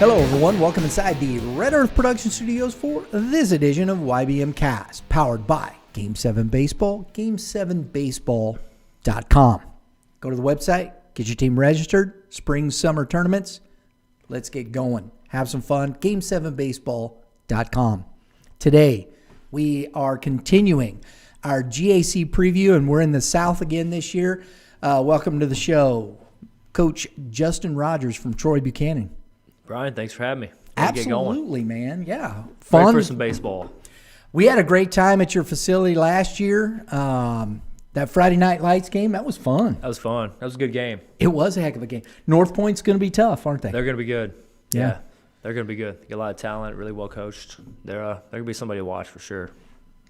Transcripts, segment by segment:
Hello, everyone. Welcome inside the Red Earth Production Studios for this edition of YBMcast, powered by Game 7 Baseball, game7baseball.com. Go to the website, get your team registered, spring, summer tournaments. Let's get going. Have some fun. Game7baseball.com. Today, we are continuing our GAC preview, and we're in the South again this year. Welcome to the show, Coach Justin Rodgers from Troy Buchanan. Brian, thanks for having me. Absolutely, man. Yeah. Fun. Ready for some baseball. We had a great time at your facility last year. That Friday Night Lights game, that was fun. That was fun. That was a good game. It was a heck of a game. North Point's going to be tough, aren't they? They're going to be good. Yeah. They're going to be good. They got a lot of talent, really well coached. They're going to be somebody to watch for sure.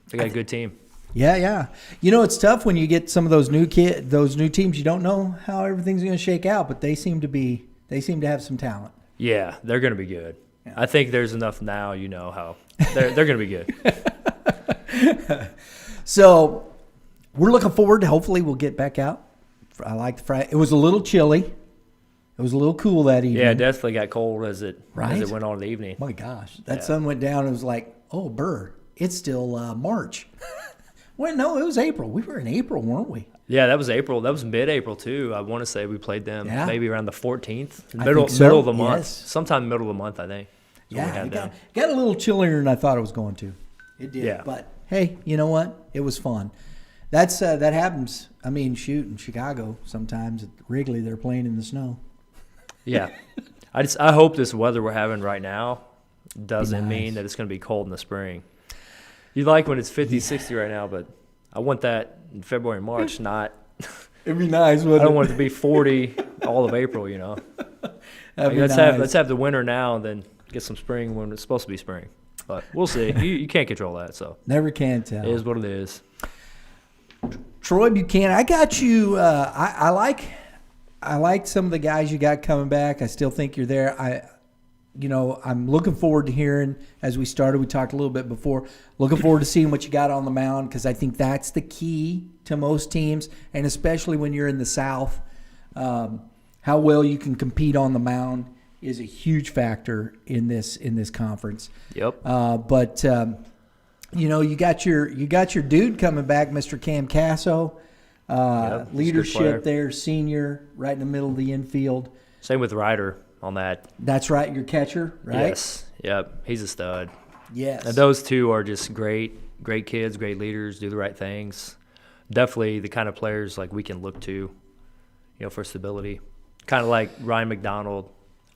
They got a good team. Yeah. You know, it's tough when you get some of those new teams. You don't know how everything's going to shake out, but they seem to have some talent. Yeah, they're going to be good. Yeah. I think there's enough now, you know how they're going to be good. So we're looking forward to, hopefully we'll get back out. I like the Friday. It was a little chilly. It was a little cool that evening. Yeah, it definitely got cold as it went on in the evening. My gosh, that sun went down. It was like, oh, burr, it's still March. Well, no, it was April. We were in April, weren't we? Yeah, that was April. That was mid-April, too. I want to say we played them maybe around the 14th, middle of the month. Yes. Sometime middle of the month, I think. Yeah, it got a little chillier than I thought it was going to. It did. Yeah. But, hey, you know what? It was fun. That happens. I mean, shoot, in Chicago sometimes at Wrigley they're playing in the snow. Yeah. I hope this weather we're having right now doesn't mean that it's going to be cold in the spring. You like when it's 50, 60 right now, but I want that in February and March, not. It'd be nice, wouldn't it? I don't want it to be 40 all of April, you know. Let's have the winter now and then get some spring when it's supposed to be spring. But we'll see. You can't control that, so. Never can tell. It is what it is. Troy Buchanan, I got you. I like some of the guys you got coming back. I still think you're there. I'm looking forward to hearing, as we started, we talked a little bit before, looking forward to seeing what you got on the mound, because I think that's the key to most teams, and especially when you're in the South. How well you can compete on the mound is a huge factor in this conference. Yep. You got your dude coming back, Mr. Cam Casso. Leadership there, senior, right in the middle of the infield. Same with Ryder on that. That's right, your catcher, right? Yes. Yep. He's a stud. Yes. And those two are just great kids, great leaders, do the right things. Definitely the kind of players like we can look to, for stability. Kind of like Ryan McDonald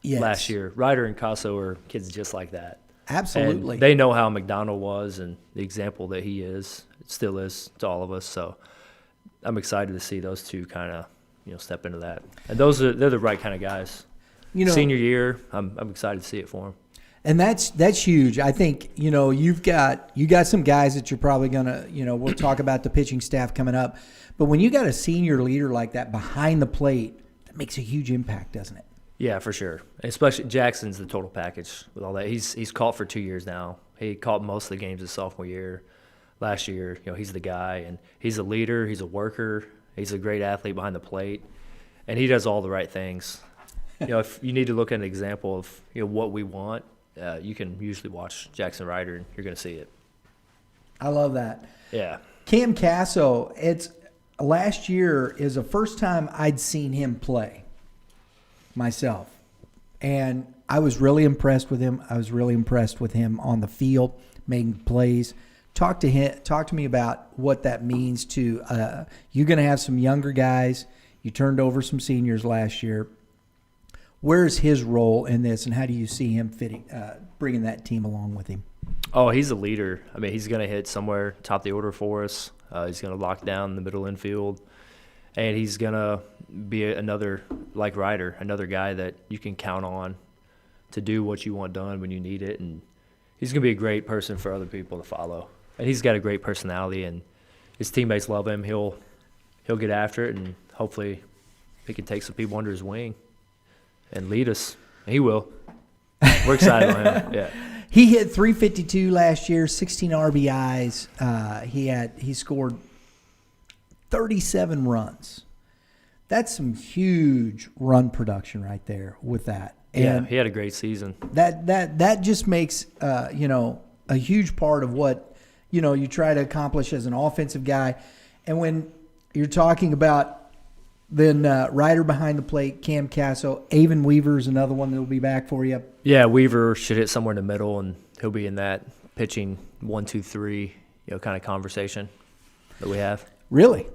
last year. Ryder and Casso are kids just like that. Absolutely. And they know how McDonald was and the example that he is, still is to all of us. So I'm excited to see those two kind of, step into that. And they're the right kind of guys. Senior year, I'm excited to see it for him. And that's huge. I think, you got some guys that you're probably going to, we'll talk about the pitching staff coming up. But when you got a senior leader like that behind the plate, that makes a huge impact, doesn't it? Yeah, for sure. Especially Jackson's the total package with all that. He's caught for 2 years now. He caught most of the games his sophomore year. Last year, he's the guy, and he's a leader. He's a worker. He's a great athlete behind the plate, and he does all the right things. If you need to look at an example of what we want, you can usually watch Jackson Ryder, and you're going to see it. I love that. Yeah. Cam Casso, last year is the first time I'd seen him play myself, and I was really impressed with him. I was really impressed with him on the field, making plays. Talk to me about what that means to you're going to have some younger guys. You turned over some seniors last year. Where's his role in this, and how do you see him fitting, bringing that team along with him? Oh, he's a leader. I mean, he's going to hit somewhere top of the order for us. He's going to lock down the middle infield, and he's going to be another, like Ryder, another guy that you can count on to do what you want done when you need it, and he's going to be a great person for other people to follow. And he's got a great personality, and his teammates love him. He'll get after it, and hopefully he can take some people under his wing and lead us. He will. We're excited about him. Yeah. He hit 352 last year, 16 RBIs. He scored 37 runs. That's some huge run production right there with that. And he had a great season. that just makes a huge part of what you try to accomplish as an offensive guy. And when you're talking about then Ryder behind the plate, Cam Casso, Avon Weaver's another one that will be back for you. Yeah, Weaver should hit somewhere in the middle, and he'll be in that pitching 1, 2, 3 kind of conversation that we have. Really?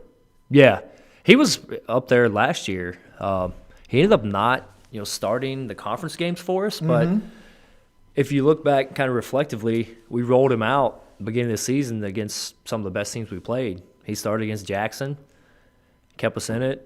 Yeah, he was up there last year. He ended up not starting the conference games for us, but if you look back kind of reflectively, we rolled him out beginning of the season against some of the best teams we played. He started against Jackson, kept us in it.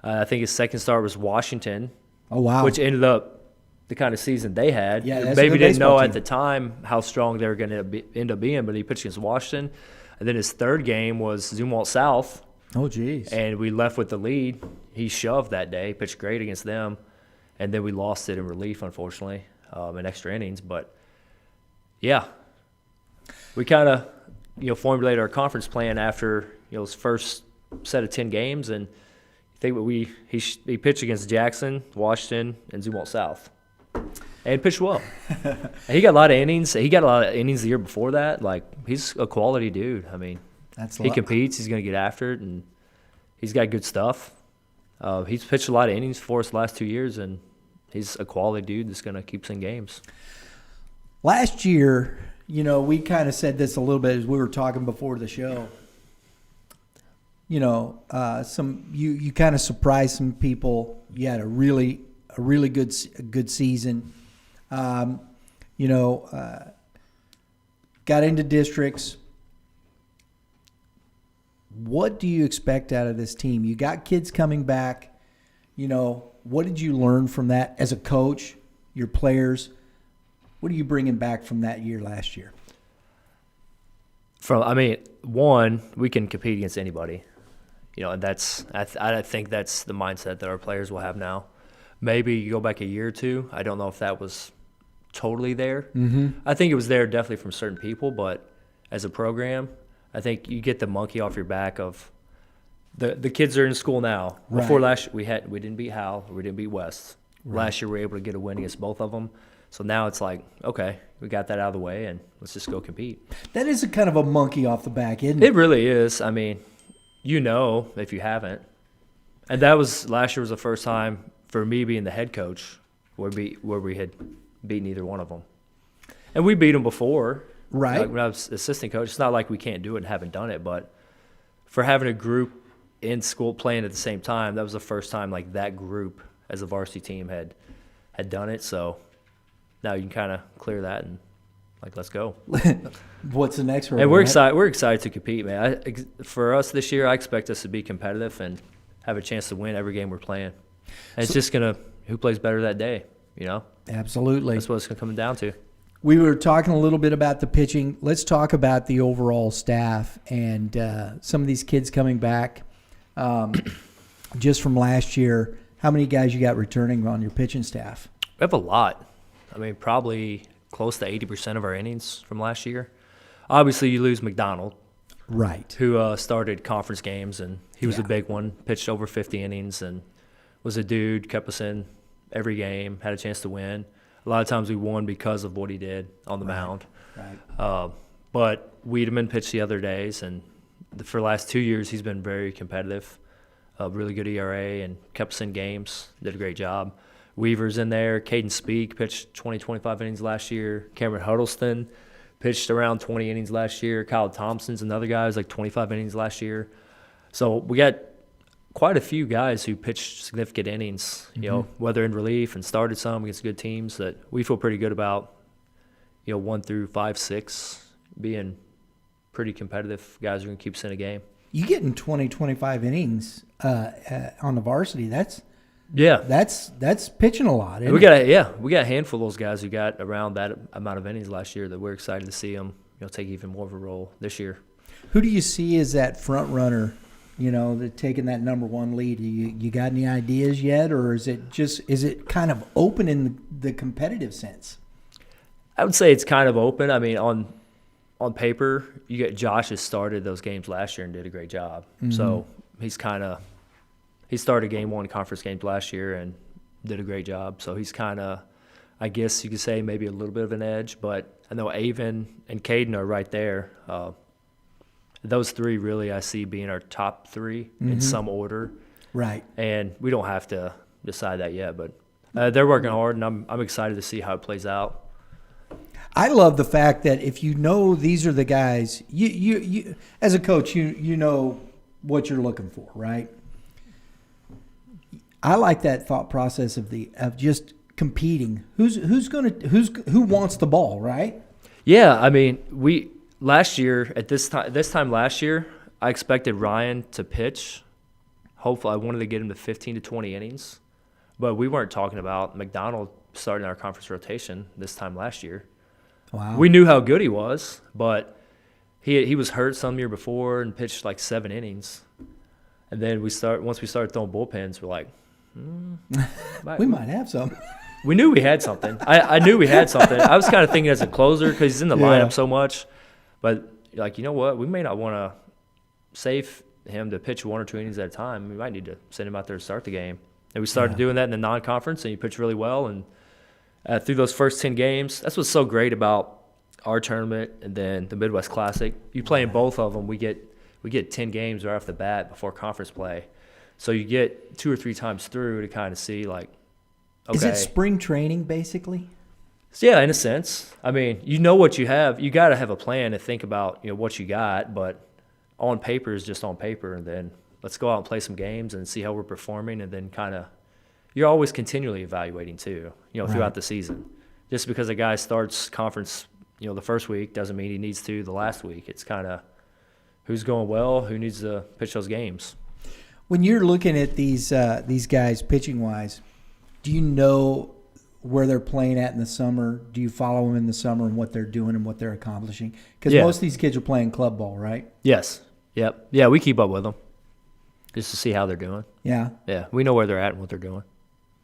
I think his second start was Washington. Oh, wow. Which ended up the kind of season they had. Yeah, that's a maybe good didn't know baseball at the time how strong they were going to end up being, but he pitched against Washington. And then his third game was Zumwalt South. Oh, geez. And we left with the lead. He shoved that day, pitched great against them. And then we lost it in relief, unfortunately, in extra innings. But, yeah, we kind of, formulated our conference plan after, his first set of 10 games. And I think he pitched against Jackson, Washington, and Zumwalt South. And pitched well. And he got a lot of innings. He got a lot of innings the year before that. Like, he's a quality dude. I mean, he competes. He's going to get after it, and he's got good stuff. He's pitched a lot of innings for us the last 2 years, and he's a quality dude that's going to keep us in games. Last year, we kind of said this a little bit as we were talking before the show. You kind of surprised some people. You had a really good season. Got into districts. What do you expect out of this team? You got kids coming back. What did you learn from that as a coach, your players? What are you bringing back from that year last year? One, we can compete against anybody. And I think that's the mindset that our players will have now. Maybe you go back a year or two. I don't know if that was totally there. Mm-hmm. I think it was there definitely from certain people, but as a program, I think you get the monkey off your back of the kids are in school now. Right. Before last year, we didn't beat Howell, we didn't beat West. Right. Last year we were able to get a win against both of them. So now it's like, okay, we got that out of the way, and let's just go compete. That is a kind of a monkey off the back, isn't it? It really is. If you haven't. And that was last year was the first time for me being the head coach where we had beaten either one of them. And we beat them before. Right. Like when I was assistant coach, it's not like we can't do it and haven't done it, but for having a group in school playing at the same time, that was the first time like that group as a varsity team had done it. So now you can kind of clear that and let's go. What's the next one? And we're excited. We're excited to compete, man. For us this year, I expect us to be competitive and have a chance to win every game we're playing. And it's just who plays better that day, Absolutely. That's what it's coming down to. We were talking a little bit about the pitching. Let's talk about the overall staff and some of these kids coming back just from last year. How many guys you got returning on your pitching staff? We have a lot. Probably close to 80% of our innings from last year. Obviously, you lose McDonald. Right. Who started conference games, and he was a big one, pitched over 50 innings, and was a dude, kept us in every game, had a chance to win. A lot of times we won because of what he did on the mound. Right. But Wiedemann pitched the other days, and for the last 2 years he's been very competitive, really good ERA, and kept us in games, did a great job. Weaver's in there. Caden Speak pitched 20, 25 innings last year. Cameron Huddleston pitched around 20 innings last year. Kyle Thompson's another guy who's like 25 innings last year. So we got quite a few guys who pitched significant innings, whether in relief and started some against good teams that we feel pretty good about, 1 through 5, 6 being pretty competitive guys who can keep us in a game. You getting 20, 25 innings on the varsity, that's pitching a lot. We got a handful of those guys who got around that amount of innings last year that we're excited to see them, take even more of a role this year. Who do you see as that front runner, taking that number one lead? You got any ideas yet, or is it kind of open in the competitive sense? I would say it's kind of open. On paper, you get Josh has started those games last year and did a great job. Mm-hmm. So he started game one conference games last year and did a great job. So he's kind of I guess you could say maybe a little bit of an edge, but I know Avon and Caden are right there. Those three really I see being our top three in some order. Right. And we don't have to decide that yet, but they're working hard, and I'm excited to see how it plays out. I love the fact that if you know these are the guys, you as a coach, you know what you're looking for, right? I like that thought process of just competing. Who wants the ball, right? Yeah, I mean, last year at this time last year, I expected Ryan to pitch. Hopefully, I wanted to get him to 15 to 20 innings, but we weren't talking about McDonald starting our conference rotation this time last year. Wow. We knew how good he was, but he was hurt some year before and pitched like 7 innings. And then once we started throwing bullpens, we're like, we might have some. We knew we had something. I knew we had something. I was kind of thinking as a closer because he's in the lineup so much. But, like, you know what? We may not want to save him to pitch 1 or 2 innings at a time. We might need to send him out there to start the game. And we started doing that in the non-conference, and he pitched really well. And through those first 10 games, that's what's so great about our tournament and then the Midwest Classic. You play in both of them, we get 10 games right off the bat before conference play. So you get 2 or 3 times through to kind of see, like, okay. Is it spring training, basically? Yeah, in a sense. I mean, you know what you have. You got to have a plan to think about, what you got, but on paper is just on paper. And then let's go out and play some games and see how we're performing, and then kind of you're always continually evaluating too, throughout the season. Just because a guy starts conference, the first week doesn't mean he needs to the last week. It's kind of who's going well, who needs to pitch those games. When you're looking at these guys pitching-wise, do you know where they're playing at in the summer? Do you follow them in the summer and what they're doing and what they're accomplishing? Because most of these kids are playing club ball, right? Yes. Yep. Yeah, we keep up with them just to see how they're doing. Yeah. Yeah, we know where they're at and what they're doing.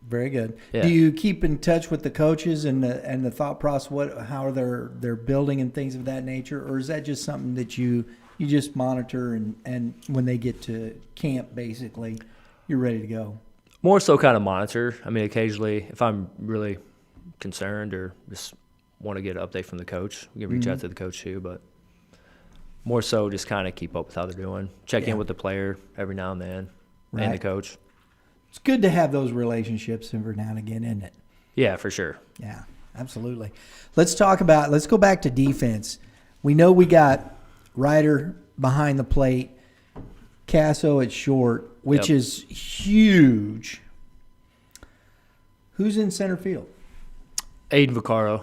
Very good. Yeah. Do you keep in touch with the coaches and the thought process, how they're building and things of that nature, or is that just something that you just monitor and when they get to camp, basically, you're ready to go? More so kind of monitor. I mean, occasionally, if I'm really concerned or just want to get an update from the coach, we can reach out to the coach too, but more so just kind of keep up with how they're doing, check in with the player every now and then, and the coach. It's good to have those relationships every now and again, isn't it? Yeah, for sure. Yeah, absolutely. Let's go back to defense. We know we got Ryder behind the plate, Casso at short, which is huge. Who's in center field? Aiden Vaccaro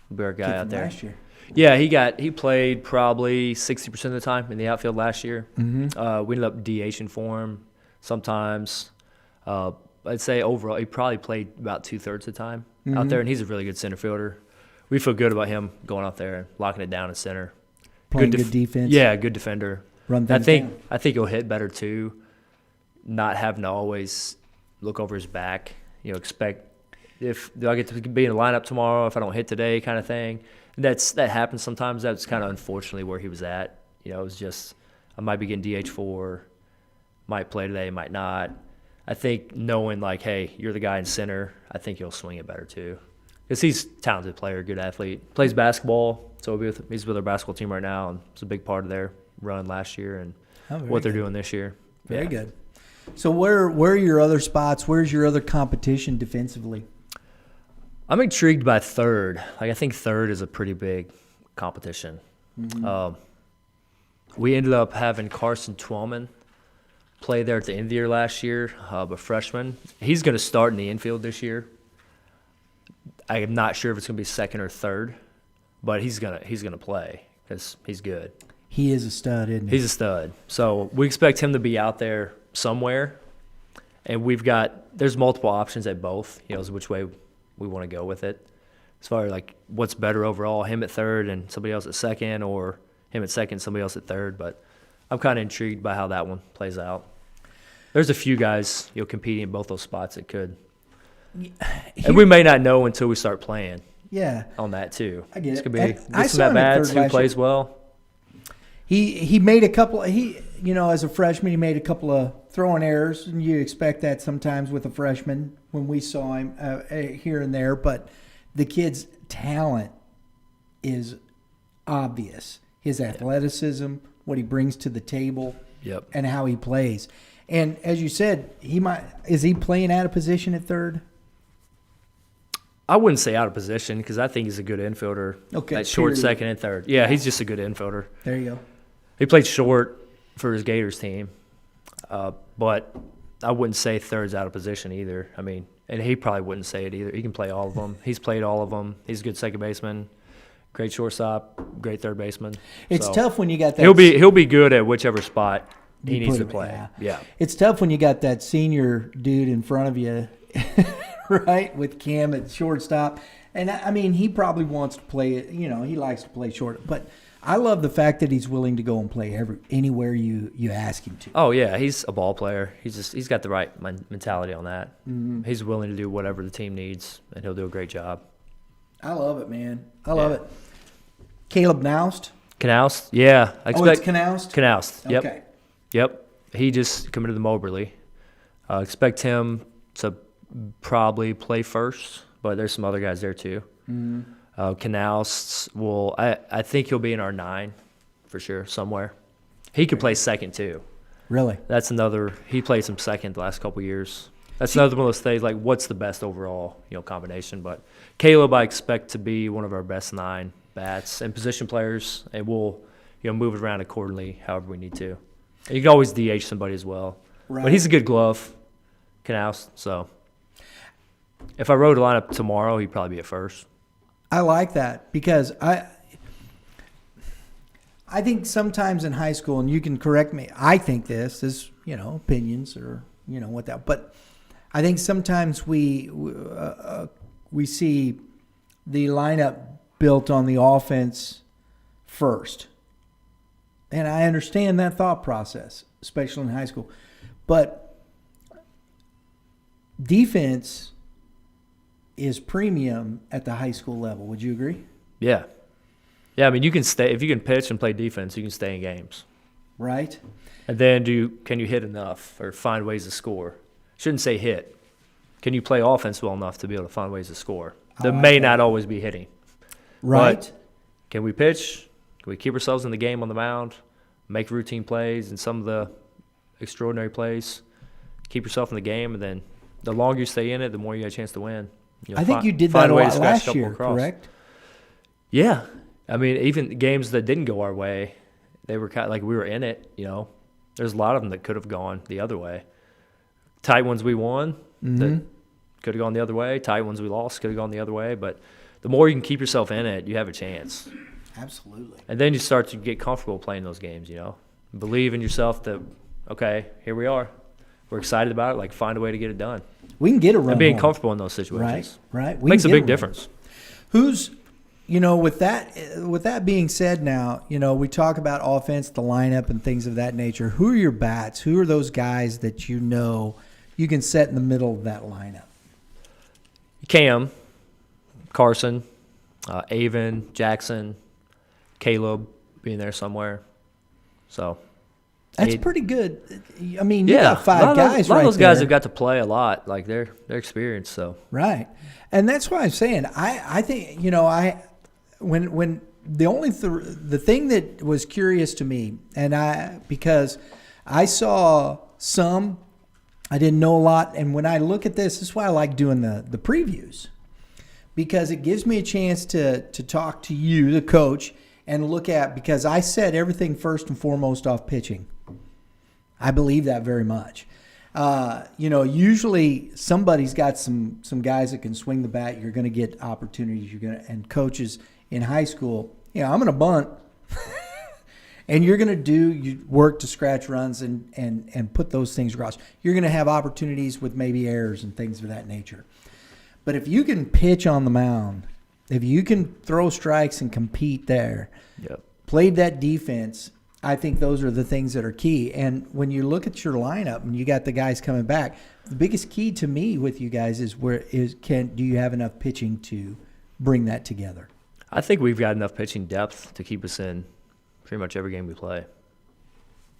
will be our guy out there. Last year. Yeah, he played probably 60% of the time in the outfield last year. Mm-hmm. We ended up DHing for him sometimes. I'd say overall he probably played about 2/3 of the time out there, and he's a really good center fielder. We feel good about him going out there and locking it down in center. Playing good defense. Yeah, good defender. Run things down. I think he'll hit better too. Not having to always look over his back. Expect do I get to be in the lineup tomorrow if I don't hit today, kind of thing. That happens sometimes. That's kind of unfortunately where he was at. It was just I might be getting DH for, might play today, might not. I think knowing like, hey, you're the guy in center, I think he'll swing it better too. Because he's a talented player, good athlete. Plays basketball, so he's with our basketball team right now, and it's a big part of their run last year and what they're doing this year. Very good. So where are your other spots? Where's your other competition defensively? I'm intrigued by third. Like I think third is a pretty big competition. Mm-hmm. We ended up having Carson Twellman play there at the end of the year last year, a freshman. He's going to start in the infield this year. I am not sure if it's going to be second or third, but he's gonna play because he's good. He is a stud, isn't he? He's a stud. So we expect him to be out there somewhere, and there's multiple options at both. Is which way we want to go with it. As far as like what's better overall, him at third and somebody else at second, or him at second, somebody else at third. But I'm kind of intrigued by how that one plays out. There's a few guys competing in both those spots that could. And we may not know until we start playing. Yeah. On that too. I get it. It's gonna be I some at bats. Who plays well? he made a couple. As a freshman, he made a couple of throwing errors, and you expect that sometimes with a freshman when we saw him here and there. But the kid's talent is obvious. His athleticism, what he brings to the table, and how he plays. And as you said, is he playing out of position at third? I wouldn't say out of position because I think he's a good infielder. Okay, at short, second, and third. Yeah, he's just a good infielder. There you go. He played short for his Gators team, but I wouldn't say third's out of position either. I mean, and he probably wouldn't say it either. He can play all of them. He's played all of them. He's a good second baseman, great shortstop, great third baseman. It's tough when you got that. He'll be good at whichever spot he needs to play. Yeah. It's tough when you got that senior dude in front of you, right, with Cam at shortstop. And, I mean, he probably wants to play it. He likes to play short. But I love the fact that he's willing to go and play anywhere you ask him to. Oh, yeah, he's a ball player. He's got the right mentality on that. Mm-hmm. He's willing to do whatever the team needs, and he'll do a great job. I love it, man. I love it. Caleb Knaust? Knaust, yeah. It's Knaust? Knaust, yep. Okay. Yep. He just committed to Moberly. Expect him to probably play first, but there's some other guys there too. Mm-hmm. Knaust I think he'll be in our 9 for sure somewhere. He could play second too. Really? That's another. He played some second the last couple of years. That's another one of those things, like what's the best overall combination. But Caleb, I expect to be one of our best 9 bats and position players, and we'll move it around accordingly however we need to. And you can always DH somebody as well. Right. But he's a good glove, Knaust. So if I wrote a lineup tomorrow, he'd probably be at first. I like that because I think sometimes in high school, and you can correct me, I think this is, opinions or, what that, but I think sometimes we see the lineup built on the offense first. And I understand that thought process, especially in high school. But defense is premium at the high school level. Would you agree? Yeah. Yeah, I mean, you can stay – if you can pitch and play defense, you can stay in games. Right. And then can you hit enough or find ways to score? Shouldn't say hit. Can you play offense well enough to be able to find ways to score? That may not always be hitting. Right. But can we pitch? Can we keep ourselves in the game on the mound, make routine plays and some of the extraordinary plays, keep yourself in the game, and then the longer you stay in it, the more you got a chance to win. I think you did that a lot last year, correct? Yeah. I mean, even games that didn't go our way, they were kind of like we were in it, There's a lot of them that could have gone the other way. Tight ones we won that could have gone the other way. Tight ones we lost could have gone the other way. But the more you can keep yourself in it, you have a chance. Absolutely. And then you start to get comfortable playing those games, Believe in yourself that, okay, here we are. We're excited about it. Like, find a way to get it done. We can get a run and being home. Comfortable in those situations. Right. Makes a big difference. Who's, with that being said now, we talk about offense, the lineup, and things of that nature. Who are your bats? Who are those guys that you can set in the middle of that lineup? Cam, Carson, Avon, Jackson, Caleb being there somewhere. So that's pretty good. I mean, you got 5 guys right there. A lot of those guys have got to play a lot. Like, they're experienced. So right, and that's why I'm saying I think when the thing that was curious to me, because I saw some, I didn't know a lot, and when I look at this is why I like doing the previews, because it gives me a chance to talk to you, the coach, and look at, because I set everything first and foremost off pitching. I believe that very much. Usually somebody's got some guys that can swing the bat. You're going to get opportunities. And coaches in high school, I'm going to bunt, and you're going to do work to scratch runs and put those things across. You're going to have opportunities with maybe errors and things of that nature. But if you can pitch on the mound, if you can throw strikes and compete there, played that defense, I think those are the things that are key. And when you look at your lineup and you got the guys coming back, the biggest key to me with you guys is do you have enough pitching to bring that together? I think we've got enough pitching depth to keep us in pretty much every game we play.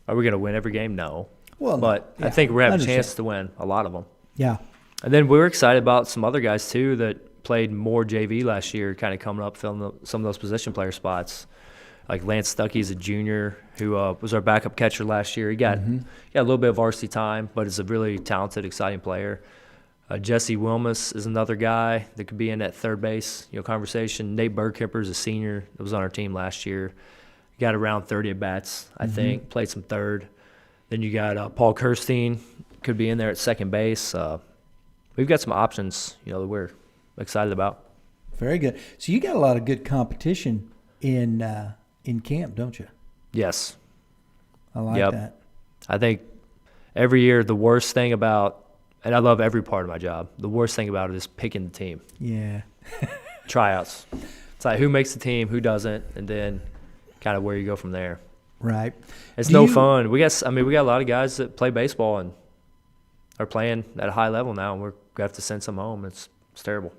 Are we going to win every game? No. Well, But yeah, I think we have a understand. chance to win a lot of them. Yeah. And then we were excited about some other guys, too, that played more JV last year, kind of coming up, filling some of those position player spots. Like Lance Stuckey's a junior who was our backup catcher last year. He got a little bit of varsity time, but is a really talented, exciting player. Jesse Wilmus is another guy that could be in that third base conversation. Nate Bergkemper is a senior that was on our team last year. Got around 30 at-bats, I think, played some third. Then you got Paul Kirstein, could be in there at second base. We've got some options, that we're excited about. Very good. So you got a lot of good competition in camp, don't you? Yes. I like that. I think every year the worst thing about, and I love every part of my job, the worst thing about it is picking the team. Yeah. Tryouts. It's like who makes the team, who doesn't, and then kind of where you go from there. Right. It's no fun. We got a lot of guys that play baseball and are playing at a high level now, and we're going to have to send some home. It's terrible.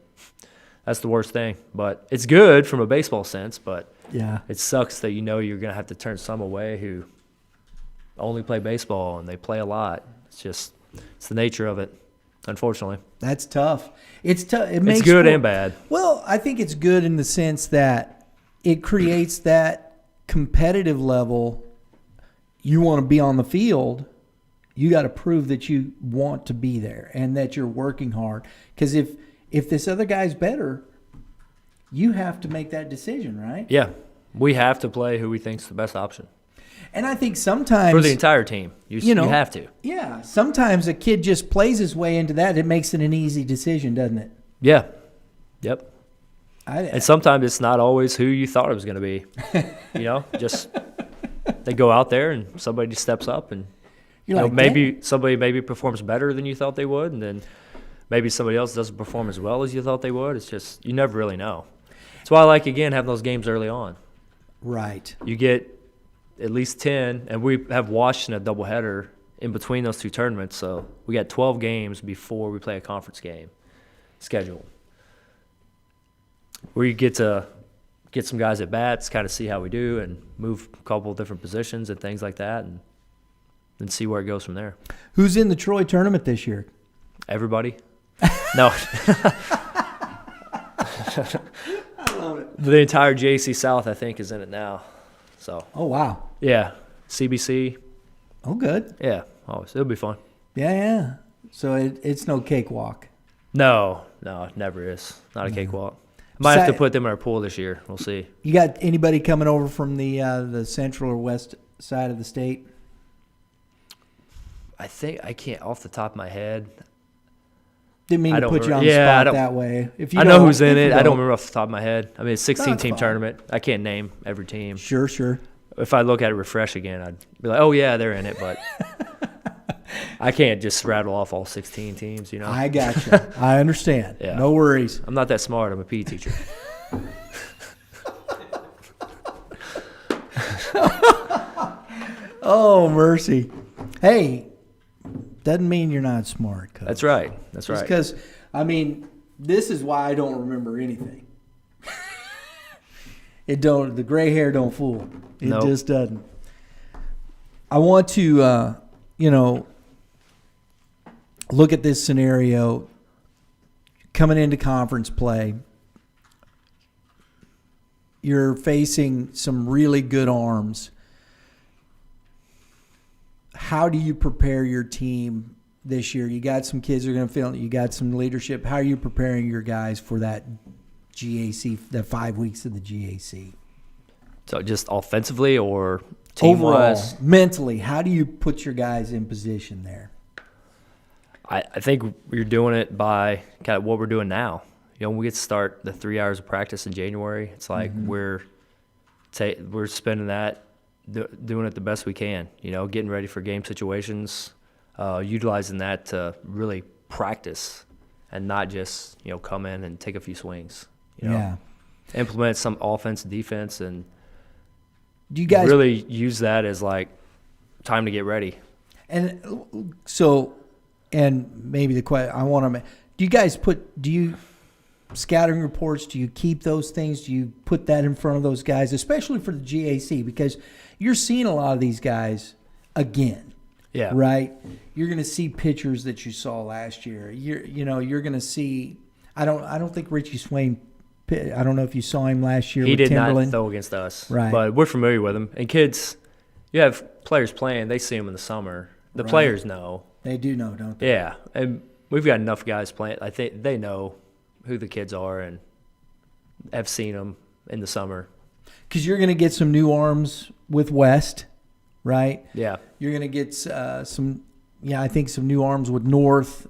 That's the worst thing. But it's good from a baseball sense, but Yeah. it sucks that you're going to have to turn some away who only play baseball and they play a lot. It's the nature of it, unfortunately. That's tough. It's tough. It's good and bad. Well, I think it's good in the sense that it creates that competitive level. You want to be on the field. You got to prove that you want to be there and that you're working hard. Because if this other guy's better, you have to make that decision, right? Yeah. We have to play who we think's the best option. And I think sometimes For the entire team. You have to. Yeah. Sometimes a kid just plays his way into that. It makes it an easy decision, doesn't it? Yeah. Yep. And And sometimes it's not always who you thought it was going to be. Just they go out there and somebody just steps up and you're like, maybe somebody performs better than you thought they would, and then maybe somebody else doesn't perform as well as you thought they would. It's just you never really know. That's why I like, again, having those games early on. right. You get at least 10, and we have Washington a doubleheader in between those two tournaments, so we got 12 games before we play a conference game scheduled. Where you get to get some guys at bats, kind of see how we do, and move a couple of different positions and things like that, and then see where it goes from there. Who's in the Troy tournament this year? Everybody? No. I love it. The entire G.A.C. South, I think, is in it now. So, Oh, wow. yeah. CBC. Oh, good. Yeah, always. It'll be fun. Yeah. So it's no cakewalk. No, it never is. Not a cakewalk. Might have to put them in our pool this year. We'll see. You got anybody coming over from the central or west side of the state? I think I can't off the top of my head. Didn't mean I to don't put you on remember. the Yeah, I spot don't- that way. If you I know don't- who's in if it. you I don't remember off the top of my head. I mean, it's a No, it's 16-team fine. tournament. I can't name every team. Sure. If I look at it refresh again, I'd be like, oh, yeah, they're in it. But I can't just rattle off all 16 teams, I got you. I understand. Yeah. No worries. I'm not that smart. I'm a PE teacher. Oh, mercy. Hey, doesn't mean you're not smart, Coach. That's right. That's Just right. because, this is why I don't remember anything. The gray hair don't fool. It Nope. just doesn't. I want to, look at this scenario coming into conference play. You're facing some really good arms. How do you prepare your team this year? You got some kids who are going to feel it. You got some leadership. How are you preparing your guys for that GAC, the 5 weeks of the GAC? So just offensively or Overall, team-wise? mentally, how do you put your guys in position there? I think we're doing it by kind of what we're doing now. When we get to start the 3 hours of practice in January, it's like we're spending that doing it the best we can, getting ready for game situations, utilizing that to really practice and not just, come in and take a few swings, Yeah. implement some offense, defense, and Do you guys really use that as like time to get ready. And so, and maybe the question I want to, do you guys scouting reports? Do you keep those things? Do you put that in front of those guys, especially for the GAC? Because you're seeing a lot of these guys again. Yeah. Right? You're going to see pictures that you saw last year. You're going to see. I don't think Richie Swain. I don't know if you saw him last year. He with did Timberland. not throw against us, Right? But we're familiar with him. And kids, you have players playing. They see him in the summer. The Right. players know. They do know, don't they? Yeah, and we've got enough guys playing. I think they know who the kids are and have seen them in the summer. Because you're going to get some new arms with West, right? Yeah. You're going to get some new arms with North.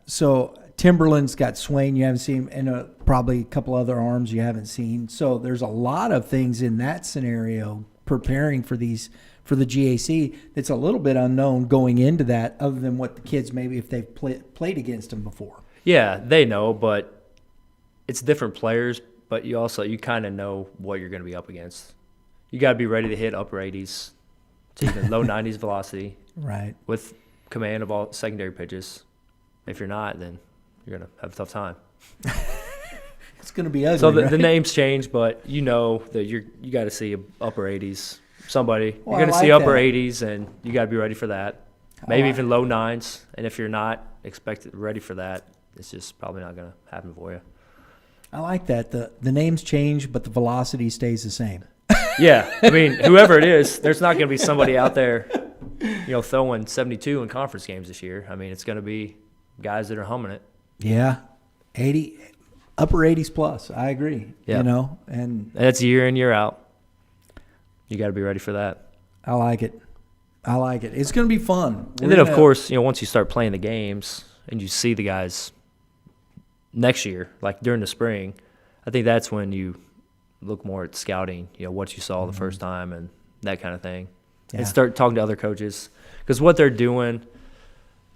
So Timberland's got Swain, you haven't seen, and probably a couple other arms you haven't seen. So there's a lot of things in that scenario preparing for the GAC that's a little bit unknown going into that, other than what the kids maybe if they've played against them before. Yeah, they know, but it's different players. But you kind of know what you're going to be up against. You got to be ready to hit upper 80s to even low 90s velocity, right? With command of all secondary pitches. If you're not, then you're going to have a tough time. It's going to be ugly. So right? the names change, but you know that you got to see upper 80s. Somebody Well, you're going to I see like upper that. 80s, and you got to be ready for that. Maybe even low 9s, and if you're not ready for that, it's just probably not going to happen for you. I like that. The names change, but the velocity stays the same. Yeah, I mean, whoever it is, there's not going to be somebody out there, throwing 72 in conference games this year. I mean, it's going to be guys that are humming it. Yeah, 80, upper 80s plus. I agree. Yeah. And that's year in, year out. You got to be ready for that. I like it. It's going to be fun. And then, of course, once you start playing the games and you see the guys next year, like during the spring, I think that's when you look more at scouting, what you saw the first time and that kind of thing. Yeah. And start talking to other coaches. Because what they're doing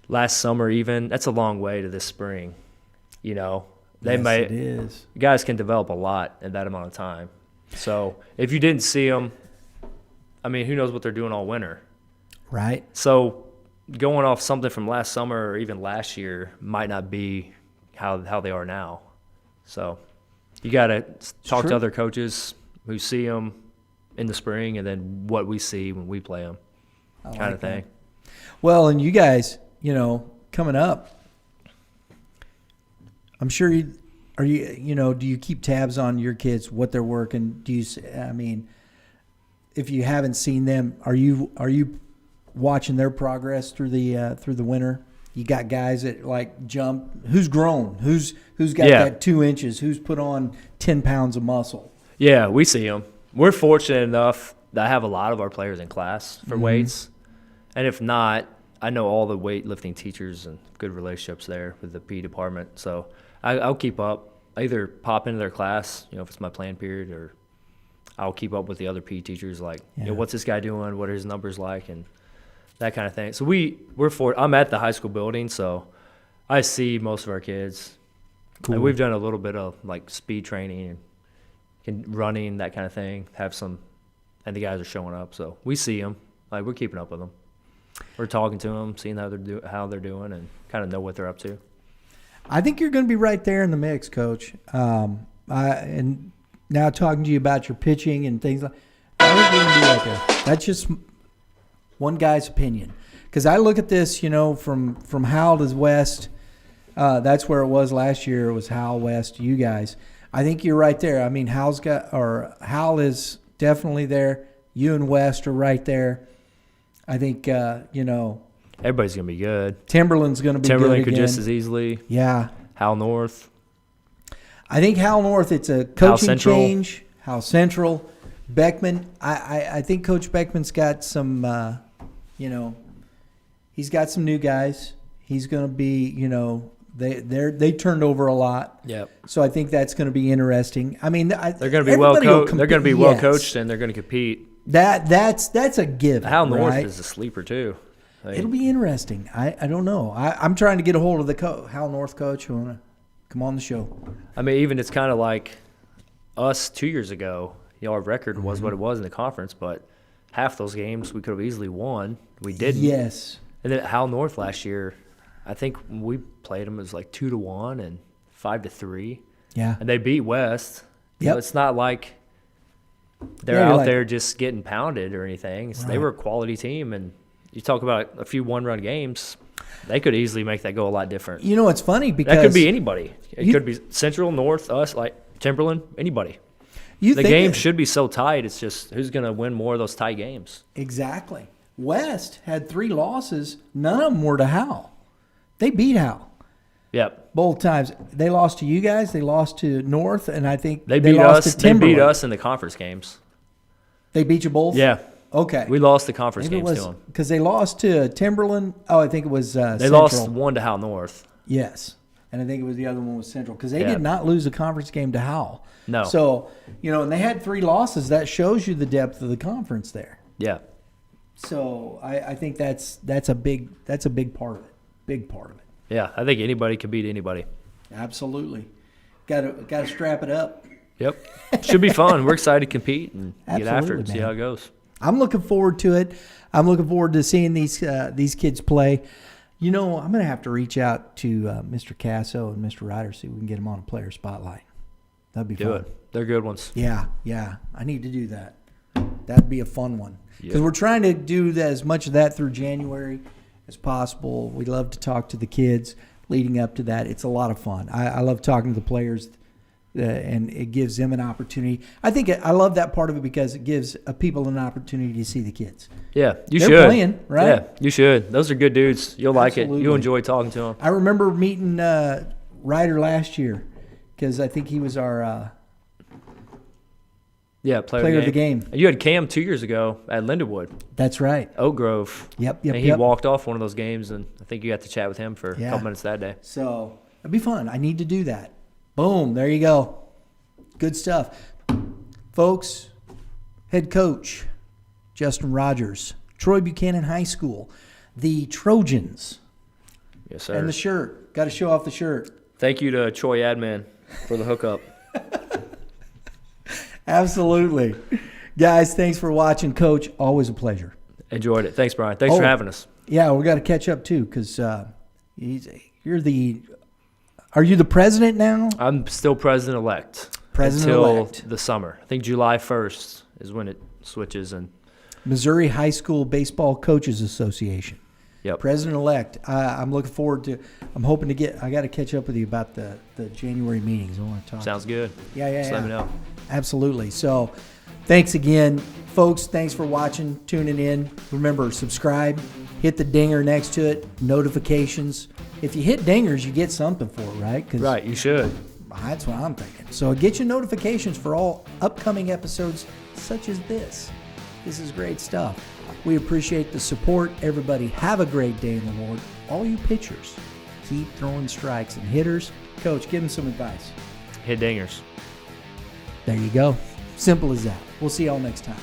last summer even, that's a long way to this spring. It is. Guys can develop a lot in that amount of time. So if you didn't see them, I mean, who knows what they're doing all winter. Right. So going off something from last summer or even last year might not be how they are now. So you got to talk to other coaches who see them in the spring and then what we see when we play them, kind of thing. Well, and you guys, coming up, I'm sure do you keep tabs on your kids, what they're working? If you haven't seen them, are you watching their progress through the winter? You got guys that like jump. Who's grown? Who's got that 2 inches? Who's put on 10 pounds of muscle? Yeah, we see them. We're fortunate enough that I have a lot of our players in class for weights, and if not, I know all the weightlifting teachers and good relationships there with the PE department. So I'll keep up. I either pop into their class, if it's my planned period, or I'll keep up with the other PE teachers, like, what's this guy doing? What are his numbers like? And that kind of thing. So I'm at the high school building, so I see most of our kids. Cool. And we've done a little bit of like speed training and running, that kind of thing. And the guys are showing up, so we see them. Like, we're keeping up with them. We're talking to them, seeing how they're doing, and kind of know what they're up to. I think you're going to be right there in the mix, Coach. And now talking to you about your pitching and things like, I think you're going to be right there. That's just one guy's opinion, because I look at this, from Howell to West. That's where it was last year. It was Howell, West, you guys. I think you're right there. I mean, Howell is definitely there. You and West are right there. I think everybody's gonna be good. Timberland's going to be good Timberland again. could just as easily. Yeah. Howell North. I think Howell North, it's a coaching change. Howell Central. Beckman, I think Coach Beckman's got some, he's got some new guys. He's going to be, they turned over a lot. Yep. So I think that's going to be interesting. I mean, they're going to be well coached. They're going to be well coached, and they're going to compete. That's a given. Howell North right? is a sleeper too. It'll be interesting. I don't know. I'm trying to get a hold of the Howell North coach who want to come on the show. I mean, even it's kind of like us 2 years ago. Our record was what it was in the conference, but half those games we could have easily won. We didn't. Yes. And then Howell North last year, I think when we played them, it was like 2-1 and 5-3. Yeah. And they beat West. Yep. So it's not like they're Yeah, you're out like- there just getting pounded or anything. They Right. were a quality team, and you talk about a few one-run games, they could easily make that go a lot different. You know, it's funny because That could be anybody. It You- could be Central, North, us, like Timberland, anybody. you The think game it- should be so tight. It's just who's going to win more of those tight games. Exactly. West had 3 losses. None of them were to Howell. They beat Howell Yep. both times. They lost to you guys. They lost to North, and I think They beat lost us. to They beat Timberland. us in the conference games. They beat you both. Yeah. Okay. We lost the conference Maybe it games was to them. because they lost to Timberland. Oh, I think it was They Central. lost 1 to Howell North. Yes, and I think it was the other one was Central because they Yeah. did not lose a conference game to Howell. No. So and they had 3 losses. That shows you the depth of the conference there. Yeah. So I think that's a big part of it. Big part of it. Yeah. I think anybody can beat anybody. Absolutely. Got to strap it up. Yep. Should be fun. We're excited to compete and get after Absolutely, it and see man. how it goes. I'm looking forward to it. I'm looking forward to seeing these kids play. I'm going to have to reach out to Mr. Casso and Mr. Ryder, see if we can get them on a player spotlight. That'd be Do fun. it. They're good ones. Yeah. I need to do that. That'd be a fun one. Because Yep. we're trying to do as much of that through January as possible. We love to talk to the kids leading up to that. It's a lot of fun. I love talking to the players, and it gives them an opportunity. I think I love that part of it because it gives people an opportunity to see the kids. Yeah. You They're should. playing, right? Yeah. You should. Those are good dudes. You'll like it. Absolutely. You'll enjoy talking to them. I remember meeting Ryder last year because I think he was our Yeah. player of the game. You had Cam 2 years ago at Lindenwood, That's right. Oak Grove. Yep. And he walked off one of those games, and I think you got to chat with him for a Yeah. couple minutes that day. So it'd be fun. I need to do that. Boom. There you go. Good stuff. Folks, head coach Justin Rodgers, Troy Buchanan High School, the Trojans, Yes, sir. and the shirt. Got to show off the shirt. Thank you to Troy Admin for the hookup. Absolutely. Guys, thanks for watching. Coach, always a pleasure. Enjoyed it. Thanks, Brian. Thanks for having us. Yeah, we got to catch up too because you're the. Are you the president now? I'm still president-elect. President-elect. Until the summer. I think July 1st is when it switches. And Missouri High School Baseball Coaches Association. yep. President-elect. I'm looking forward to. I'm hoping to get. I got to catch up with you about the January meetings. I want to talk. Sounds good. Yeah. Just let me know. Absolutely. So, thanks again, folks. Thanks for watching, tuning in. Remember, subscribe. Hit the dinger next to it. Notifications. If you hit dingers, you get something for it, right? 'Cause Right, you should. that's what I'm thinking. So get your notifications for all upcoming episodes such as this. This is great stuff. We appreciate the support. Everybody have a great day in the Lord. All you pitchers, keep throwing strikes. And hitters, Coach, give them some advice. Hit dingers. There you go. Simple as that. We'll see y'all next time.